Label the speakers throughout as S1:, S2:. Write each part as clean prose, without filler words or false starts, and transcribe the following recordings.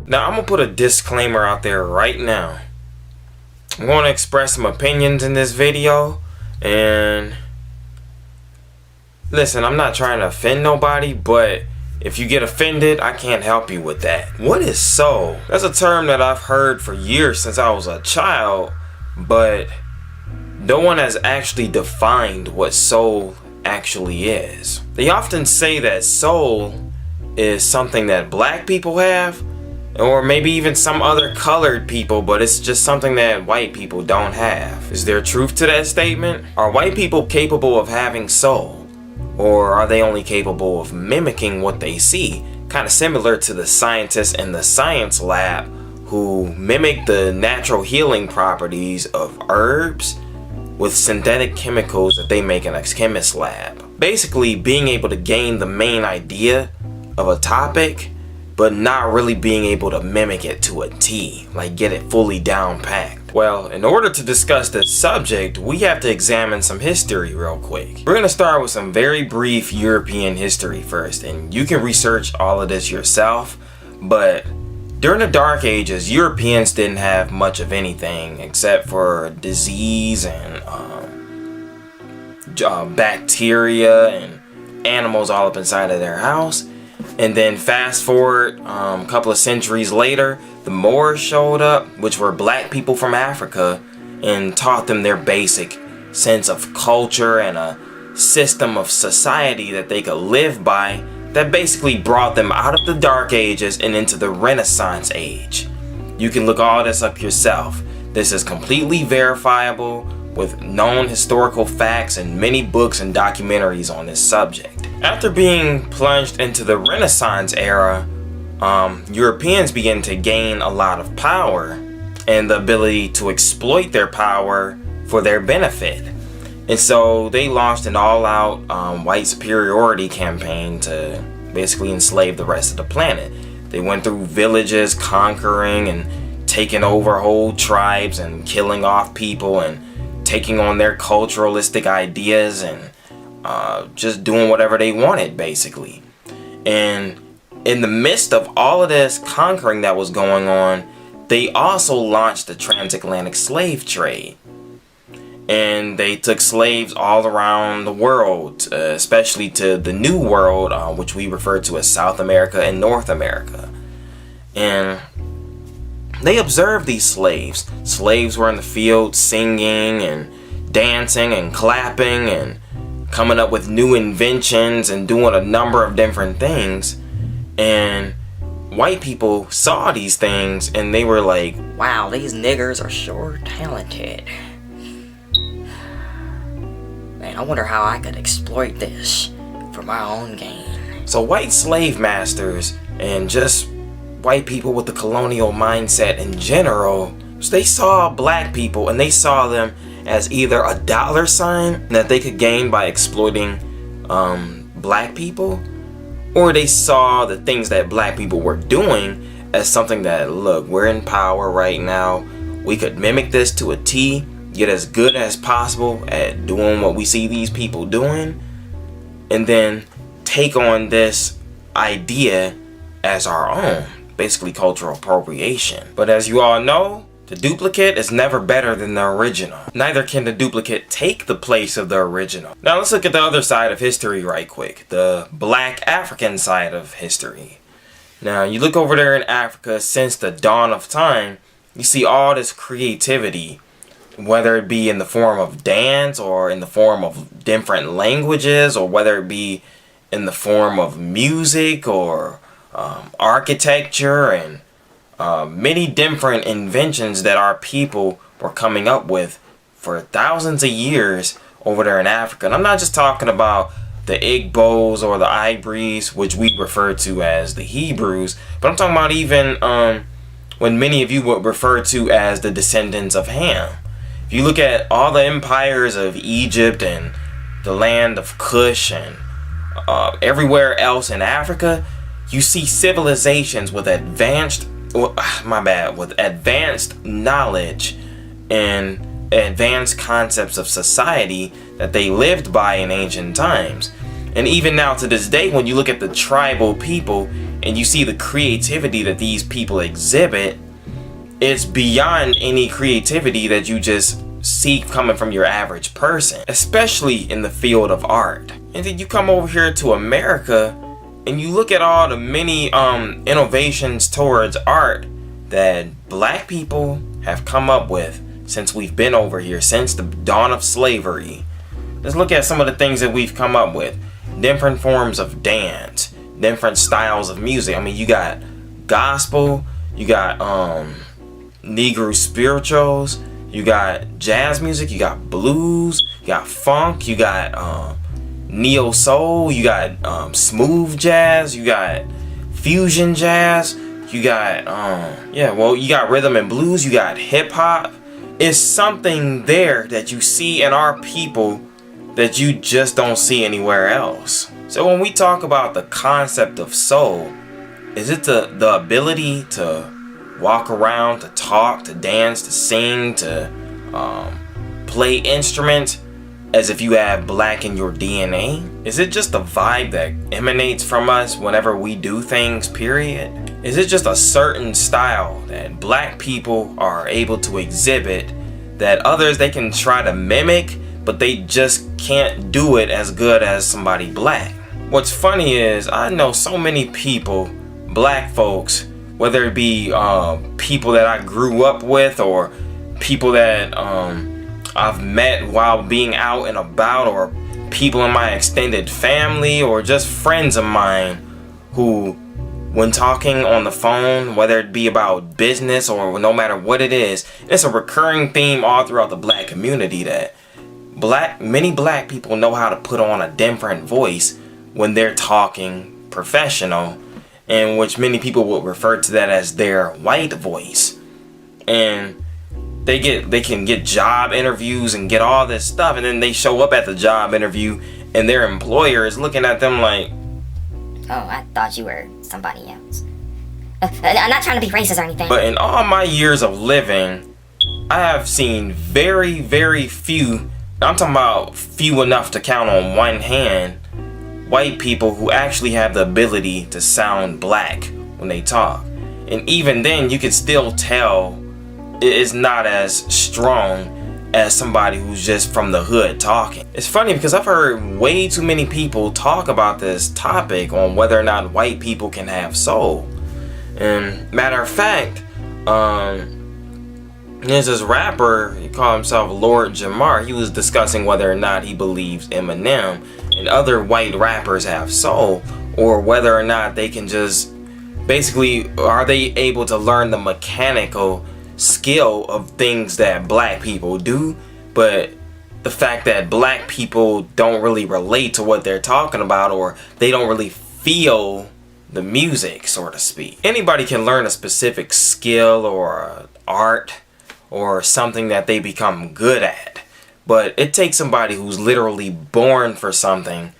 S1: Now, I'm gonna put a disclaimer out there right now. I'm gonna express some opinions in this video, and listen, I'm not trying to offend nobody, but if you get offended, I can't help you with that. What is soul? That's a term that I've heard for years since I was a child, but no one has actually defined what soul actually is. They often say that soul is something that black people have, or maybe even some other colored people, but it's just something that white people don't have. Is there truth to that statement? Are white people capable of having soul? Or are they only capable of mimicking what they see? Kind of similar to the scientists in the science lab who mimic the natural healing properties of herbs with synthetic chemicals that they make in a chemist lab. Basically being able to gain the main idea of a topic, but not really being able to mimic it to a T, like get it fully down packed. Well, in order to discuss this subject, we have to examine some history real quick. We're gonna start with some very brief European history first, and you can research all of this yourself, but during the Dark Ages, Europeans didn't have much of anything except for disease and bacteria and animals all up inside of their house. And then fast forward a couple of centuries later, the Moors showed up, which were black people from Africa, and taught them their basic sense of culture and a system of society that they could live by, that basically brought them out of the Dark Ages and into the Renaissance age. You can look all this up yourself. This is completely verifiable with known historical facts and many books and documentaries on this subject. After being plunged into the Renaissance era, Europeans began to gain a lot of power and the ability to exploit their power for their benefit. And so they launched an all-out white superiority campaign to basically enslave the rest of the planet. They went through villages, conquering and taking over whole tribes and killing off people and taking on their culturalistic ideas and just doing whatever they wanted, basically. And in the midst of all of this conquering that was going on, they also launched the transatlantic slave trade. And they took slaves all around the world, especially to the New World, which we refer to as South America and North America. And they observed these slaves. Slaves were in the field singing and dancing and clapping and coming up with new inventions and doing a number of different things. And white people saw these things and they were like,
S2: wow, these niggers are sure talented. Man, I wonder how I could exploit this for my own gain.
S1: So white slave masters and just white people with the colonial mindset in general, they saw black people and they saw them as either a dollar sign that they could gain by exploiting black people, or they saw the things that black people were doing as something that, look, we're in power right now, we could mimic this to a T, get as good as possible at doing what we see these people doing, and then take on this idea as our own, basically cultural appropriation. But as you all know, the duplicate is never better than the original. Neither can the duplicate take the place of the original. Now let's look at the other side of history right quick, the black African side of history. Now you look over there in Africa, since the dawn of time, you see all this creativity, whether it be in the form of dance or in the form of different languages, or whether it be in the form of music or architecture and many different inventions that our people were coming up with for thousands of years over there in Africa. And I'm not just talking about the Igbos or the Ibris, which we refer to as the Hebrews, but I'm talking about even when many of you would refer to as the descendants of Ham. If you look at all the empires of Egypt and the land of Kush and everywhere else in Africa, you see civilizations with advanced knowledge and advanced concepts of society that they lived by in ancient times. And even now to this day, when you look at the tribal people and you see the creativity that these people exhibit, it's beyond any creativity that you just see coming from your average person, especially in the field of art. And then you come over here to America and you look at all the many innovations towards art that black people have come up with since we've been over here, since the dawn of slavery. Let's look at some of the things that we've come up with. Different forms of dance, different styles of music. I mean, you got gospel, you got Negro spirituals, you got jazz music, you got blues, you got funk, you got neo soul, you got smooth jazz, you got fusion jazz, you got you got rhythm and blues, you got hip hop. It's something there that you see in our people that you just don't see anywhere else. So when we talk about the concept of soul, is it the ability to walk around, to talk, to dance, to sing, to play instruments as if you have black in your DNA? Is it just the vibe that emanates from us whenever we do things, period? Is it just a certain style that black people are able to exhibit that others, they can try to mimic, but they just can't do it as good as somebody black? What's funny is I know so many people, black folks, whether it be people that I grew up with or people that I've met while being out and about, or people in my extended family, or just friends of mine who, when talking on the phone, whether it be about business or no matter what it is, it's a recurring theme all throughout the black community that many black people know how to put on a different voice when they're talking professional, in which many people would refer to that as their white voice. And they can get job interviews and get all this stuff, and then they show up at the job interview and their employer is looking at them like,
S3: "Oh, I thought you were somebody else." I'm not trying to be racist or anything.
S1: But in all my years of living, I have seen very, very few, I'm talking about few enough to count on one hand, white people who actually have the ability to sound black when they talk. And even then, you can still tell it is not as strong as somebody who's just from the hood talking. It's funny because I've heard way too many people talk about this topic on whether or not white people can have soul. And matter of fact, there's this rapper, he called himself Lord Jamar. He was discussing whether or not he believes Eminem and other white rappers have soul, or whether or not they can just basically, are they able to learn the mechanical skill of things that black people do, but the fact that black people don't really relate to what they're talking about, or they don't really feel the music, so to speak. Anybody can learn a specific skill or art or something that they become good at, but it takes somebody who's literally born for something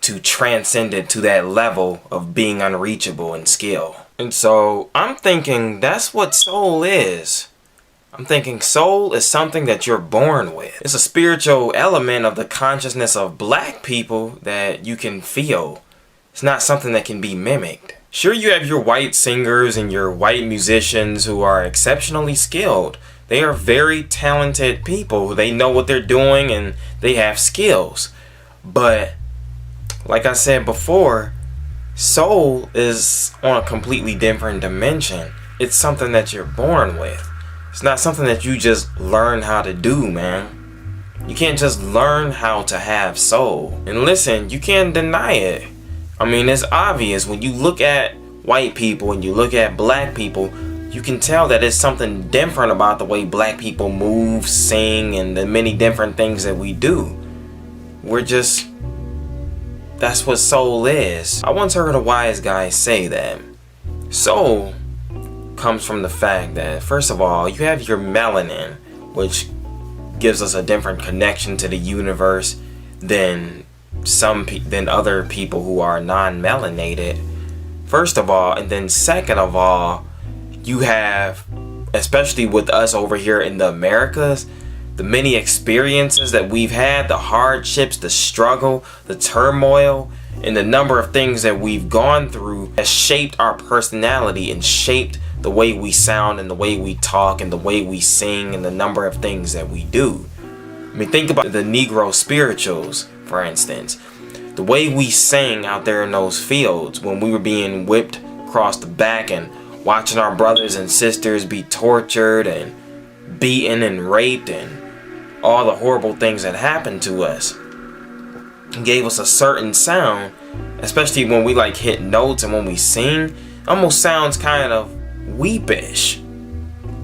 S1: to transcend it to that level of being unreachable in skill. And so I'm thinking that's what soul is. I'm thinking soul is something that you're born with. It's a spiritual element of the consciousness of black people that you can feel. It's not something that can be mimicked. Sure, you have your white singers and your white musicians who are exceptionally skilled. They are very talented people. They know what they're doing and they have skills. But like I said before, soul is on a completely different dimension. It's something that you're born with. It's not something that you just learn how to do, man. You can't just learn how to have soul. And listen, you can't deny it. I mean, it's obvious when you look at white people and you look at black people, you can tell that it's something different about the way black people move, sing, and the many different things that we do. That's what soul is. I once heard a wise guy say that soul comes from the fact that, first of all, you have your melanin, which gives us a different connection to the universe than other people who are non-melanated. First of all, and then second of all, you have, especially with us over here in the Americas, the many experiences that we've had, the hardships, the struggle, the turmoil, and the number of things that we've gone through has shaped our personality and shaped the way we sound and the way we talk and the way we sing and the number of things that we do. I mean, think about the Negro spirituals, for instance. The way we sang out there in those fields when we were being whipped across the back and watching our brothers and sisters be tortured and beaten and raped and all the horrible things that happened to us. It gave us a certain sound, especially when we like hit notes and when we sing, almost sounds kind of weepish.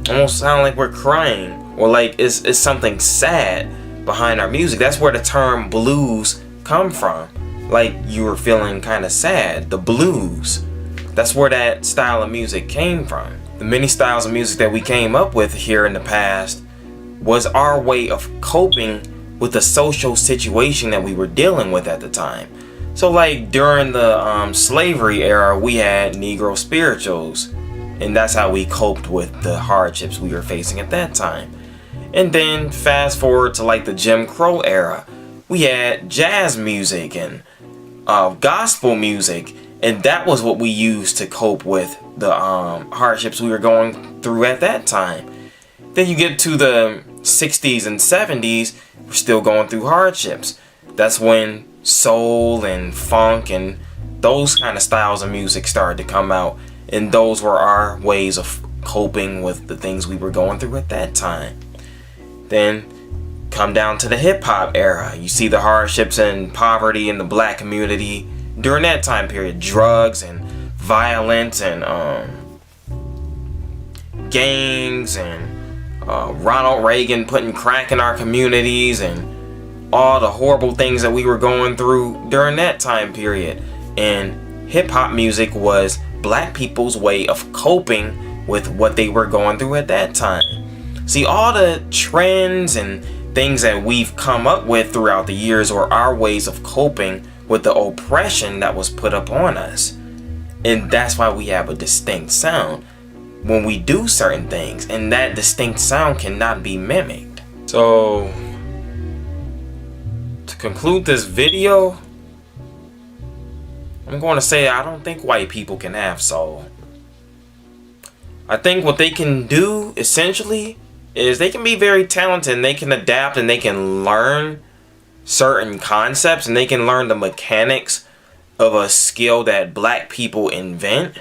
S1: Almost sound like we're crying or like it's something sad behind our music. That's where the term blues come from. Like you were feeling kind of sad, the blues. That's where that style of music came from. The many styles of music that we came up with here in the past was our way of coping with the social situation that we were dealing with at the time. So like during the slavery era, we had Negro spirituals, and that's how we coped with the hardships we were facing at that time. And then fast forward to like the Jim Crow era, we had jazz music and gospel music, and that was what we used to cope with the hardships we were going through at that time. Then you get to the 60s and 70s, we're still going through hardships. That's when soul and funk and those kind of styles of music started to come out, and those were our ways of coping with the things we were going through at that time. Then come down to the hip-hop era. You see the hardships and poverty in the black community during that time period. Drugs and violence and gangs and Ronald Reagan putting crack in our communities and all the horrible things that we were going through during that time period. And hip-hop music was black people's way of coping with what they were going through at that time. See, all the trends and things that we've come up with throughout the years are our ways of coping with the oppression that was put upon us. And that's why we have a distinct sound when we do certain things, and that distinct sound cannot be mimicked. So to conclude this video, I'm going to say I don't think white people can have soul. I think what they can do essentially is they can be very talented and they can adapt and they can learn certain concepts and they can learn the mechanics of a skill that black people invent.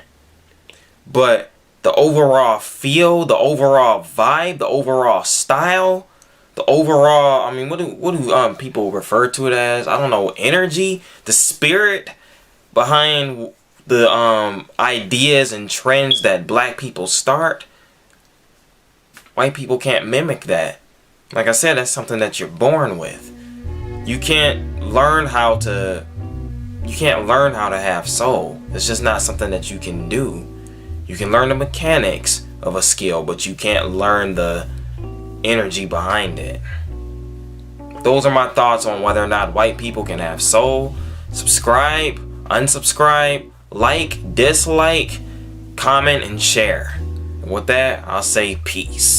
S1: But the overall feel, the overall vibe, the overall style, the overall, I mean, what do people refer to it as? I don't know, energy, the spirit behind the ideas and trends that black people start. White people can't mimic that. Like I said, that's something that you're born with. You can't learn how to have soul. It's just not something that you can do. You can learn the mechanics of a skill, but you can't learn the energy behind it. Those are my thoughts on whether or not white people can have soul. Subscribe, unsubscribe, like, dislike, comment, and share. And with that, I'll say peace.